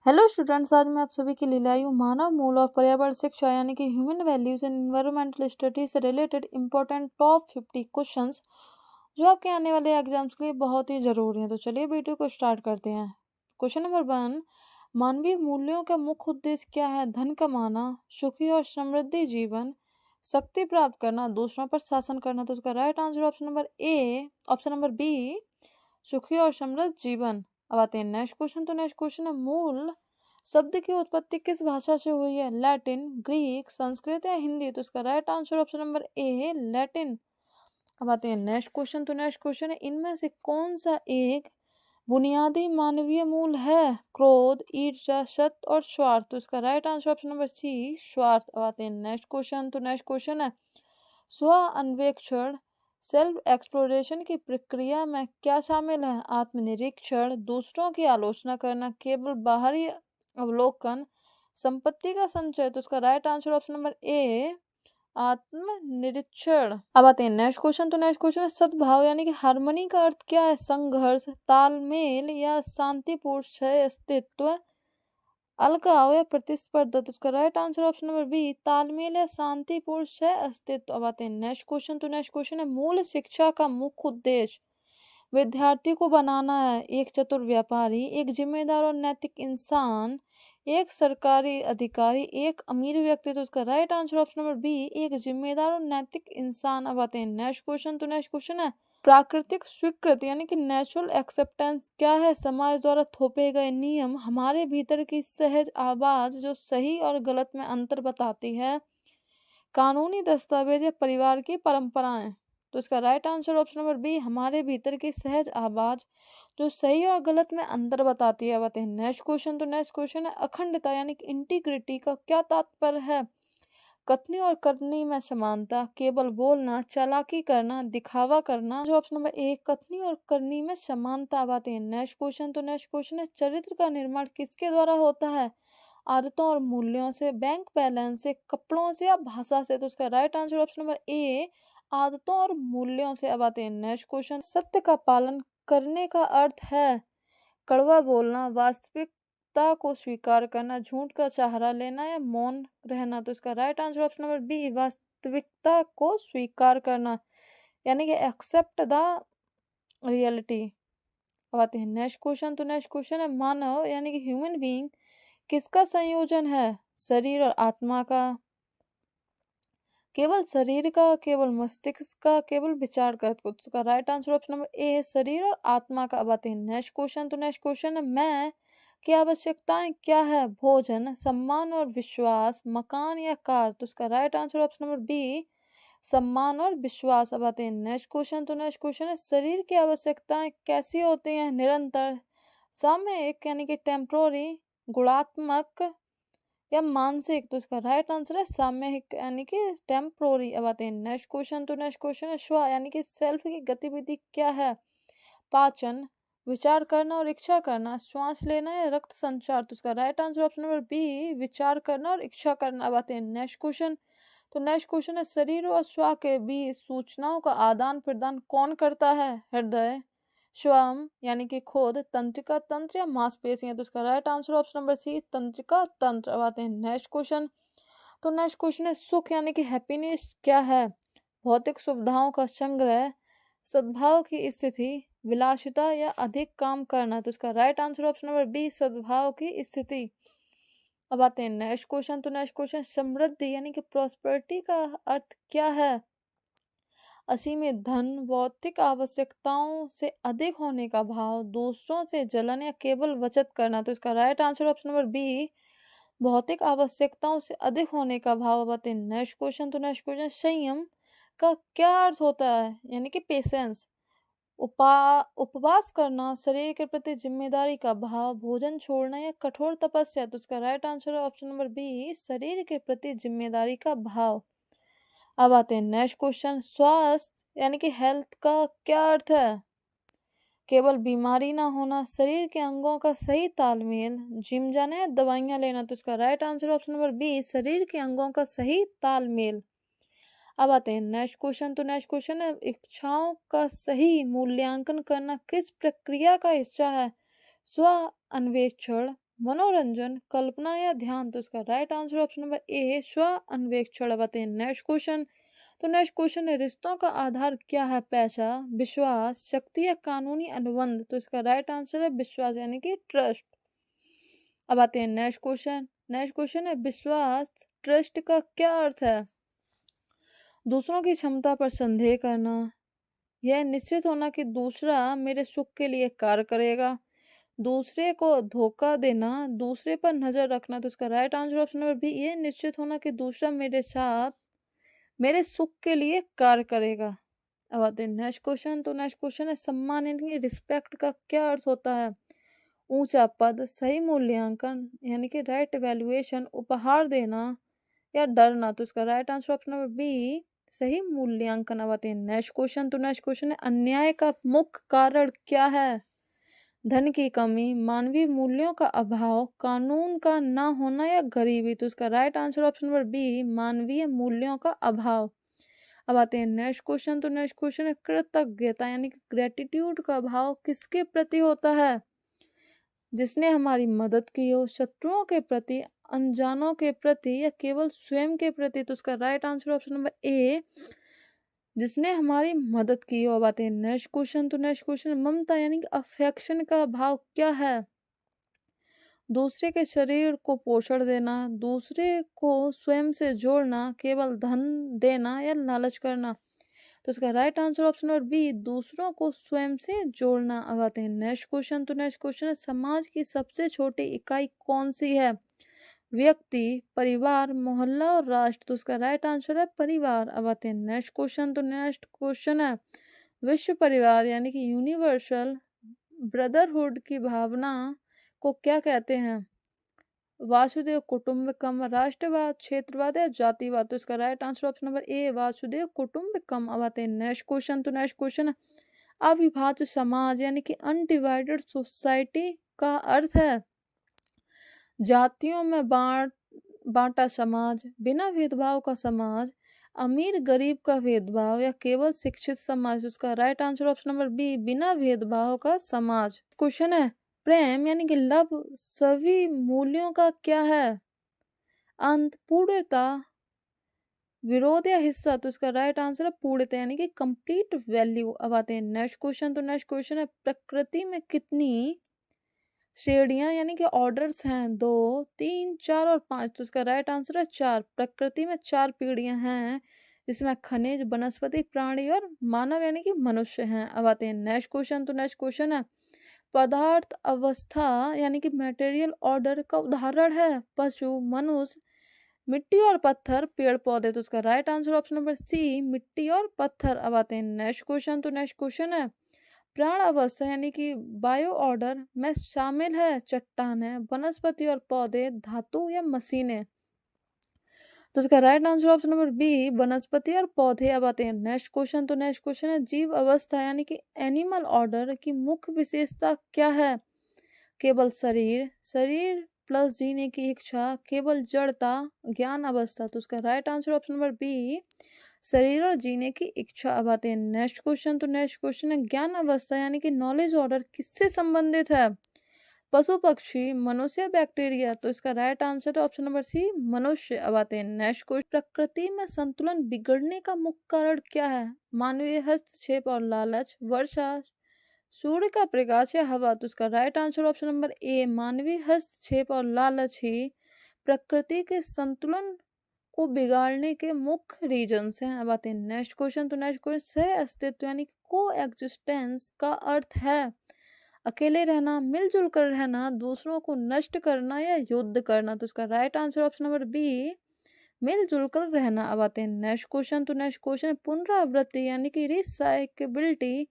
Hello students, आज मैं आप सभी के लिए लाई हूँ मानव मूल और पर्यावरण शिक्षा यानी कि human values and environmental studies से रिलेटेड इंपॉर्टेंट टॉप 50 क्वेश्चंस जो आपके आने वाले एग्जाम्स के लिए बहुत ही ज़रूरी हैं। तो चलिए वीडियो को स्टार्ट करते हैं। क्वेश्चन नंबर 1, मानवीय मूल्यों का मुख्य उद्देश्य क्या है? धन कमाना, सुखी और समृद्धि जीवन, शक्ति प्राप्त करना, दूसरों पर शासन करना। तो उसका right answer option number B, सुखी और समृद्ध जीवन। अब आते हैं नेक्स्ट क्वेश्चन। तो नेक्स्ट क्वेश्चन है, मूल शब्द की उत्पत्ति किस भाषा से हुई है? लैटिन, ग्रीक, संस्कृत या हिंदी? तो इसका राइट आंसर ऑप्शन नंबर ए, लैटिन। अब आते हैं नेक्स्ट क्वेश्चन। तो नेक्स्ट क्वेश्चन है, इनमें से कौन सा एक बुनियादी मानवीय मूल है? क्रोध, ईर्ष्या, सत्य और स्वार्थ? तो इसका right answer option number C, स्वार्थ। अब आते हैं नेक्स्ट क्वेश्चन। तो नेक्स्ट क्वेश्चन है, स्व अन्वेषण सेल्फ एक्सप्लोरेशन की प्रक्रिया में क्या शामिल है? आत्मनिरीक्षण, दूसरों की आलोचना करना, केवल बाहरी अवलोकन, संपत्ति का संचय? तो उसका right answer option number A, आत्मनिरीक्षण। अब आते हैं नेक्स्ट क्वेश्चन। तो नेक्स्ट क्वेश्चन है, सद्भाव यानी कि हार्मनी का अर्थ क्या है? संघर्ष, तालमेल या शांतिपूर्ण अस्तित्व, अलगाव या प्रतिस्पर्धा? तो उसका right answer option number B, तालमेल या शांतिपूर्ण सह अस्तित्व। अब आते हैं नेक्स्ट क्वेश्चन। तो नेक्स्ट क्वेश्चन है, मूल शिक्षा का मुख्य उद्देश्य विद्यार्थी को बनाना है? एक चतुर व्यापारी, एक जिम्मेदार और नैतिक इंसान, एक सरकारी अधिकारी, एक अमीर व्यक्ति? तो उसका right answer option number B, एक जिम्मेदार और नैतिक इंसान। अब आते हैं नेक्स्ट क्वेश्चन। तो नेक्स्ट क्वेश्चन है, प्राकृतिक स्वीकृति यानी कि नेचुरल एक्सेप्टेंस क्या है? समाज द्वारा थोपे गए नियम, हमारे भीतर की सहज आवाज जो सही और गलत में अंतर बताती है, कानूनी दस्तावेज या परिवार की परंपराएं? तो इसका right answer option number B, हमारे भीतर की सहज आवाज जो सही और गलत में अंतर बताती है। बताते हैं नेक्स्ट क्वेश्चन। तो नेक्स्ट क्वेश्चन है, अखंडता यानी कि इंटीग्रिटी का क्या तात्पर्य है? कथनी और करनी में समानता, केवल बोलना, चालाकी करना, दिखावा करना? जो ऑप्शन नंबर ए, कथनी और करनी में समानता। अब आते हैं नेक्स्ट क्वेश्चन। तो नेक्स्ट क्वेश्चन है, चरित्र का निर्माण किसके द्वारा होता है? आदतों और मूल्यों से, बैंक बैलेंस से, कपड़ों से या भाषा से? तो उसका राइट आंसर ऑप्शन नंबर ए, आदतों और मूल्यों से। अब आते हैं नेक्स्ट क्वेश्चन, सत्य का पालन करने का अर्थ है कड़वा बोलना, वास्तविकता को स्वीकार करना, झूठ का सहारा लेना या मौन रहना? तो इसका right answer option number B, वास्तविकता को स्वीकार करना यानी कि एक्सेप्ट द रियलिटी। अब आते हैं नेक्स्ट क्वेश्चन। तो नेक्स्ट क्वेश्चन है, मानव यानी कि ह्यूमन बीइंग किसका संयोजन है? शरीर और आत्मा का, केवल शरीर का, केवल मस्तिष्क का, केवल विचार का? तो उसका राइट आंसर ऑप्शन नंबर ए, शरीर और आत्मा का। अब आते हैं नेक्स्ट क्वेश्चन। तो नेक्स्ट क्वेश्चन है, मैं की आवश्यकताएं क्या है? भोजन, सम्मान और विश्वास, मकान या कार? तो उसका right answer option number B, सम्मान और विश्वास। अब आते हैं नेक्स्ट क्वेश्चन। तो नेक्स्ट क्वेश्चन है, शरीर की आवश्यकताएं कैसी होती हैं? निरंतर, सामयिक यानी कि टेम्पोररी, गुणात्मक या मानसिक? तो इसका राइट आंसर है सामयिक यानी कि टेम्पोररी। अब आते हैं नेक्स्ट क्वेश्चन। तो नेक्स्ट क्वेश्चन है, श्वा यानी कि सेल्फ की गतिविधि क्या है? पाचन, विचार करना और इच्छा करना, श्वास लेना या रक्त संचार? तो इसका right answer option number B, विचार करना और इच्छा करना। अब आते हैं नेक्स्ट क्वेश्चन। तो नेक्स्ट क्वेश्चन है, शरीर और श्वा के बीच सूचनाओं का आदान प्रदान कौन करता है? हृदय, श्वम यानी कि खोद, तंत्रिका तंत्र या मांसपेशियां? तो इसका right answer option number C, तंत्रिका तंत्र। अब आते हैं नेक्स्ट क्वेश्चन। तो नेक्स्ट क्वेश्चन है, सुख यानी कि हैप्पीनेस क्या है? भौतिक सुविधाओं का संग्रह, सद्भाव की स्थिति, विलासिता या अधिक काम करना? तो इसका right answer option number B, सद्भाव की स्थिति। अब आते हैं नेक्स्ट क्वेश्चन। तो नेक्स्ट क्वेश्चन, समृद्धि यानी कि प्रॉस्पेरिटी का अर्थ क्या है? असीमित धन, भौतिक आवश्यकताओं से अधिक होने का भाव, दूसरों से जलन या केवल बचत करना? तो इसका right answer option number B, भौतिक आवश्यकताओं से अधिक होने का भाव। अब आते हैं नेक्स्ट क्वेश्चन। तो नेक्स्ट क्वेश्चन, संयम का क्या अर्थ होता है? यानी कि पेशेंस, उपवास करना, शरीर के प्रति जिम्मेदारी का भाव, भोजन छोड़ना या कठोर तपस्या? तो इसका राइट आंसर है ऑप्शन नंबर बी, शरीर के प्रति जिम्मेदारी का भाव। अब आते हैं नेक्स्ट क्वेश्चन, स्वास्थ्य यानी कि हेल्थ का क्या अर्थ है? केवल बीमारी ना होना, शरीर के अंगों का सही तालमेल, जिम जाना या दवाइयाँ लेना? तो इसका right answer option number B, शरीर के अंगों का सही तालमेल। अब आते हैं नेक्स्ट क्वेश्चन। तो नेक्स्ट क्वेश्चन है, इच्छाओं का सही मूल्यांकन करना किस प्रक्रिया का हिस्सा है? स्व अन्वेषण, मनोरंजन, कल्पना या ध्यान। तो इसका राइट आंसर ऑप्शन नंबर ए स्व अन्वेक्षण। बताते हैं नेक्स्ट क्वेश्चन। तो नेक्स्ट क्वेश्चन है, रिश्तों का आधार क्या है? पैसा, विश्वास, शक्ति या कानूनी अनुबंध। तो इसका राइट आंसर है विश्वास यानी कि ट्रस्ट। अब आते हैं नेक्स्ट क्वेश्चन। नेक्स्ट क्वेश्चन है, विश्वास ट्रस्ट का क्या अर्थ है? दूसरों की क्षमता पर संदेह करना, यह निश्चित होना कि दूसरा मेरे सुख के लिए कार्य करेगा, दूसरे को धोखा देना, दूसरे पर नजर रखना। तो इसका right answer option number B, ये निश्चित होना कि दूसरा मेरे साथ मेरे सुख के लिए कार्य करेगा। अब आते हैं नेक्स्ट क्वेश्चन। तो नेक्स्ट क्वेश्चन है, सम्मान यानी कि रिस्पेक्ट का क्या अर्थ होता है? ऊंचा पद, सही मूल्यांकन यानी कि राइट वैल्यूएशन, उपहार देना या डरना। तो इसका right answer option number B, सही मूल्यांकन। अब आते हैं नेक्स्ट क्वेश्चन। तो नेक्स्ट क्वेश्चन है, अन्याय का मुख्य कारण क्या है? धन की कमी, मानवीय मूल्यों का अभाव, कानून का ना होना या गरीबी। तो इसका right answer option number B, मानवीय मूल्यों का अभाव। अब आते हैं नेक्स्ट क्वेश्चन। तो नेक्स्ट क्वेश्चन है, कृतज्ञता यानी कि ग्रेटिट्यूड का भाव किसके प्रति होता है? जिसने हमारी मदद की हो, शत्रुओं के प्रति, अनजानों के प्रति या केवल स्वयं के प्रति। तो उसका राइट आंसर ऑप्शन नंबर ए, जिसने हमारी मदद की हो। अब आते हैं नेक्स्ट क्वेश्चन। तो नेक्स्ट क्वेश्चन, ममता यानी कि अफेक्शन का भाव क्या है? दूसरे के शरीर को पोषण देना, दूसरे को स्वयं से जोड़ना, केवल धन देना या लालच करना। तो इसका right answer option number B, दूसरों को स्वयं से जोड़ना। अब आते हैं नेक्स्ट क्वेश्चन। तो नेक्स्ट क्वेश्चन है, समाज की सबसे छोटी इकाई कौन सी है? व्यक्ति, परिवार, मोहल्ला और राष्ट्र। तो उसका राइट आंसर है परिवार। अब आते हैं नेक्स्ट क्वेश्चन। तो नेक्स्ट क्वेश्चन है, विश्व परिवार यानी कि यूनिवर्सल ब्रदरहुड की भावना को क्या कहते हैं? वासुदेव कुटुंबकम, राष्ट्रवाद, क्षेत्रवाद या जातिवाद। तो इसका right answer option number A, वासुदेव कुटुंबकम। अब आते हैं नेक्स्ट क्वेश्चन। तो नेक्स्ट क्वेश्चन है, अविभाज्य समाज यानी कि अनडिवाइडेड सोसाइटी का अर्थ है? जातियों में बांटा समाज, बिना भेदभाव का समाज, अमीर गरीब का भेदभाव या केवल शिक्षित समाज। उसका right answer option number B, बिना भेदभाव का समाज। क्वेश्चन है, प्रेम यानी कि लव सभी मूल्यों का क्या है? अंत, पूर्णता, विरोध या हिस्सा। तो इसका राइट आंसर है पूर्णता यानी कि कंप्लीट वैल्यू। अब आते हैं नेक्स्ट क्वेश्चन। तो नेक्स्ट क्वेश्चन है, प्रकृति में कितनी श्रेणियां यानी कि ऑर्डर्स हैं? 2, 3, 4 और 5। तो इसका राइट आंसर है 4। प्रकृति में 4 पीढ़ियां हैं, जिसमें खनिज, वनस्पति, प्राणी और मानव यानी कि मनुष्य हैं। अब आते हैं नेक्स्ट क्वेश्चन। तो नेक्स्ट क्वेश्चन है, पदार्थ अवस्था यानी कि मटेरियल ऑर्डर का उदाहरण है? पशु, मनुष्य, मिट्टी और पत्थर, पेड़ पौधे। तो उसका right answer option number C, मिट्टी और पत्थर। अब आते हैं नेक्स्ट क्वेश्चन। तो नेक्स्ट क्वेश्चन है, प्राण अवस्था यानी कि बायो ऑर्डर में शामिल है? चट्टान है, वनस्पति और पौधे, धातु या मशीनें। तो इसका right answer option number B, वनस्पति और पौधे। अब आते हैं नेक्स्ट क्वेश्चन। तो नेक्स्ट क्वेश्चन है, जीव अवस्था यानी कि एनिमल ऑर्डर की मुख्य विशेषता क्या है? केवल शरीर, शरीर प्लस जीने की इच्छा, केवल जड़ता, ज्ञान अवस्था। तो उसका right answer option number B, शरीर और जीने की इच्छा। अब आते हैं नेक्स्ट क्वेश्चन। तो नेक्स्ट क्वेश्चन है, ज्ञान अवस्था यानी कि नॉलेज ऑर्डर किससे संबंधित है? पशु, पक्षी, मनुष्य, बैक्टीरिया। तो इसका राइट आंसर है ऑप्शन नंबर सी, मनुष्य। अब आते हैं नेक्स्ट क्वेश्चन, प्रकृति में संतुलन बिगड़ने का मुख्य कारण क्या है? मानवीय हस्तक्षेप और लालच, वर्षा, सूर्य का प्रकाश या हवा। तो इसका राइट आंसर ऑप्शन नंबर ए, मानवीय हस्तक्षेप और लालच ही प्रकृति के संतुलन को बिगाड़ने के मुख्य रीजंस हैं। अब आते हैं नेक्स्ट क्वेश्चन। तो नेक्स्ट क्वेश्चन, सह अस्तित्व यानी को एग्जिस्टेंस का अर्थ है? अकेले रहना, मिलजुल कर रहना, दूसरों को नष्ट करना या युद्ध करना। तो इसका right answer option number B, मिलजुल कर रहना। अब आते हैं नेक्स्ट क्वेश्चन। तो नेक्स्ट क्वेश्चन, पुनरावृत्ति यानी कि रिसाइकेबिलिटी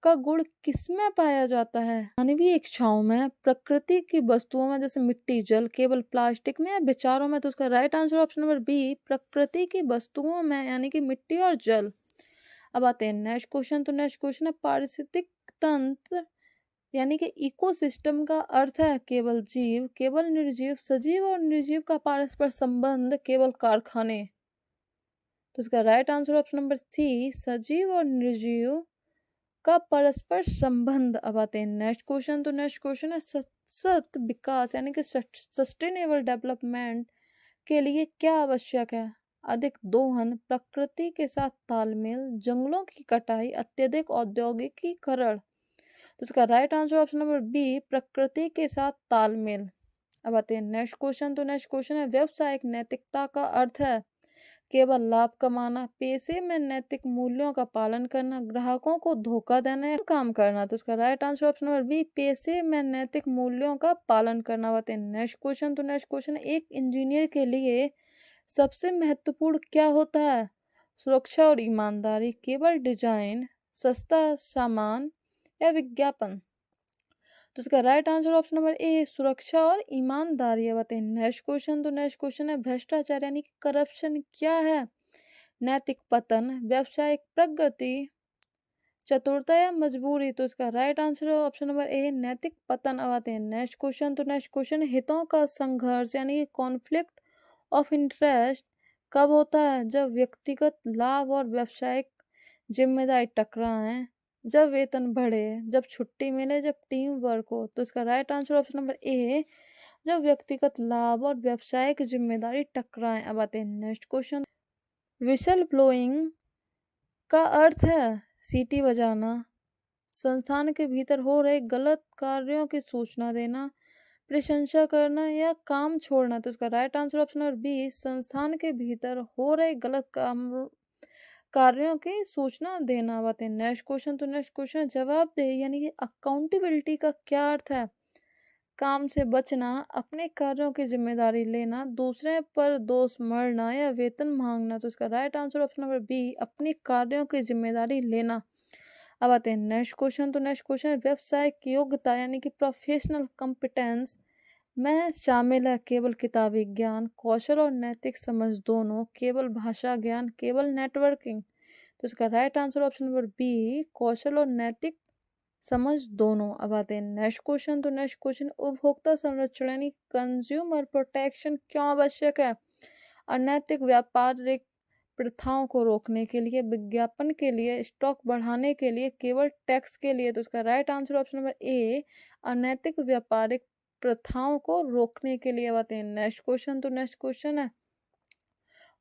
का गुण किसमें पाया जाता है? मानवीय इच्छाओं में, प्रकृति की वस्तुओं में जैसे मिट्टी, जल, केवल प्लास्टिक में या विचारों में। तो उसका right answer option number B, प्रकृति की वस्तुओं में यानी कि मिट्टी और जल। अब आते हैं नेक्स्ट क्वेश्चन। तो नेक्स्ट क्वेश्चन है, पारिस्थितिक तंत्र यानी कि इकोसिस्टम का अर्थ है? केवल जीव, केवल निर्जीव, सजीव और निर्जीव का परस्पर संबंध, केवल कारखाने। तो इसका right answer option number C, सजीव और निर्जीव का परस्पर संबंध। अब आते हैं नेक्स्ट क्वेश्चन। तो नेक्स्ट क्वेश्चन है, शाश्वत विकास यानी कि सस्टेनेबल डेवलपमेंट के लिए क्या आवश्यक है? अधिक दोहन, प्रकृति के साथ तालमेल, जंगलों की कटाई, अत्यधिक औद्योगिकीकरण। तो इसका right answer option number B, प्रकृति के साथ तालमेल। अब आते हैं नेक्स्ट क्वेश्चन। तो नेक्स्ट क्वेश्चन है, व्यवसायिक नैतिकता का अर्थ है केवल लाभ कमाना, पेशे में नैतिक मूल्यों का पालन करना, ग्राहकों को धोखा देना या काम करना। तो इसका right answer option number B, पेशे में नैतिक मूल्यों का पालन करना। आते हैं नेक्स्ट क्वेश्चन। तो नेक्स्ट क्वेश्चन है, एक इंजीनियर के लिए सबसे महत्वपूर्ण क्या होता है? सुरक्षा और ईमानदारी, केवल डिजाइन, सस्ता सामान या विज्ञापन। तो इसका राइट आंसर ऑप्शन नंबर ए, सुरक्षा और ईमानदारी। अब आते हैं नेक्स्ट क्वेश्चन। तो नेक्स्ट क्वेश्चन है, भ्रष्टाचार यानी कि करप्शन क्या है? नैतिक पतन, व्यावसायिक प्रगति, चतुरता या मजबूरी। तो इसका राइट आंसर है ऑप्शन नंबर ए, नैतिक पतन। अब आते हैं नेक्स्ट क्वेश्चन। तो नेक्स्ट क्वेश्चन, हितों का संघर्ष यानी कि कॉन्फ्लिक्ट ऑफ इंटरेस्ट कब होता है? जब व्यक्तिगत लाभ और व्यावसायिक जिम्मेदारी टकराएं, जब वेतन बढ़े, जब छुट्टी मिले, जब टीम वर्क हो। तो इसका राइट आंसर ऑप्शन नंबर ए, जब व्यक्तिगत लाभ और व्यावसायिक जिम्मेदारी टकराएं। अब आते हैं नेक्स्ट क्वेश्चन। विशल ब्लोइंग का अर्थ है सीटी बजाना, संस्थान के भीतर हो रहे गलत कार्यों की सूचना देना, प्रशंसा करना या काम छोड़ना। तो इसका right answer option number B, संस्थान के भीतर हो रहे गलत कार्यों की सूचना देना। बात है नेक्स्ट क्वेश्चन। तो नेक्स्ट क्वेश्चन, जवाबदेही यानी कि अकाउंटेबिलिटी का क्या अर्थ है? काम से बचना, अपने कार्यों की जिम्मेदारी लेना, दूसरे पर दोष मढ़ना या वेतन मांगना। तो इसका right answer option number B, अपनी कार्यों की जिम्मेदारी लेना। अब आते हैं नेक्स्ट क्वेश्चन। तो नेक्स्ट क्वेश्चन है, व्यावसायिक योग्यता यानी कि प्रोफेशनल कॉम्पिटेंस में शामिल है केवल किताबी ज्ञान, कौशल और नैतिक समझ दोनों, केवल भाषा ज्ञान, केवल नेटवर्किंग। तो इसका right answer option number B, कौशल और नैतिक समझ दोनों। अब आते हैं नेक्स्ट क्वेश्चन। तो नेक्स्ट क्वेश्चन, उपभोक्ता संरक्षण यानी कंज्यूमर प्रोटेक्शन क्यों आवश्यक है? अनैतिक व्यापारिक प्रथाओं को रोकने के लिए, विज्ञापन के लिए, स्टॉक बढ़ाने के लिए, केवल टैक्स के लिए। तो इसका राइट आंसर ऑप्शन नंबर ए, अनैतिक व्यापारिक प्रथाओं को रोकने के लिए। आते हैं नेक्स्ट क्वेश्चन। तो नेक्स्ट क्वेश्चन है,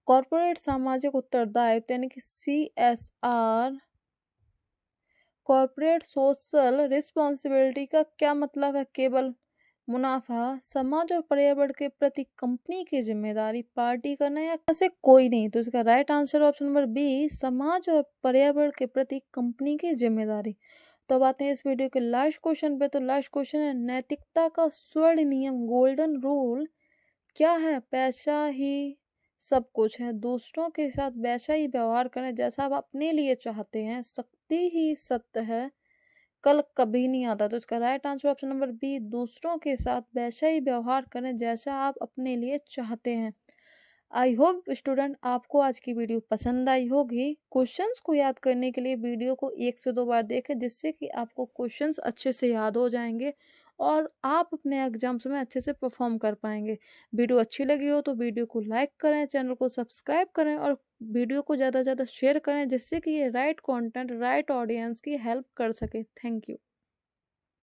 कॉर्पोरेट सामाजिक उत्तरदायित्व यानी कि CSR, कॉर्पोरेट सोशल रिस्पॉन्सिबिलिटी का क्या मतलब है? केवल मुनाफा, समाज और पर्यावरण के प्रति कंपनी की जिम्मेदारी, पार्टी करना या ऐसे कोई नहीं। तो इसका right answer option number B, समाज और पर्यावरण के प्रति कंपनी की जिम्मेदारी। तो अब आते हैं इस वीडियो के लास्ट क्वेश्चन पे। तो लास्ट क्वेश्चन है, नैतिकता का स्वर्ण नियम, गोल्डन रूल क्या है? पैसा ही सब कुछ है, दूसरों के साथ वैसा ही व्यवहार करें जैसा आप अपने लिए चाहते हैं, शक्ति ही सत्य है, कल कभी नहीं आता। तो इसका right answer option number B, दूसरों के साथ वैसा ही व्यवहार करें जैसा आप अपने लिए चाहते हैं। आई होप स्टूडेंट आपको आज की वीडियो पसंद आई होगी। क्वेश्चंस को याद करने के लिए वीडियो को 1 से 2 बार देखें, जिससे कि आपको क्वेश्चंस अच्छे से याद हो जाएंगे और आप अपने एग्जाम्स में अच्छे से परफॉर्म कर पाएंगे। वीडियो अच्छी लगी हो तो वीडियो को लाइक करें, चैनल को सब्सक्राइब करें और वीडियो को ज़्यादा से ज़्यादा शेयर करें, जिससे कि ये राइट कंटेंट राइट ऑडियंस की हेल्प कर सके। Thank you.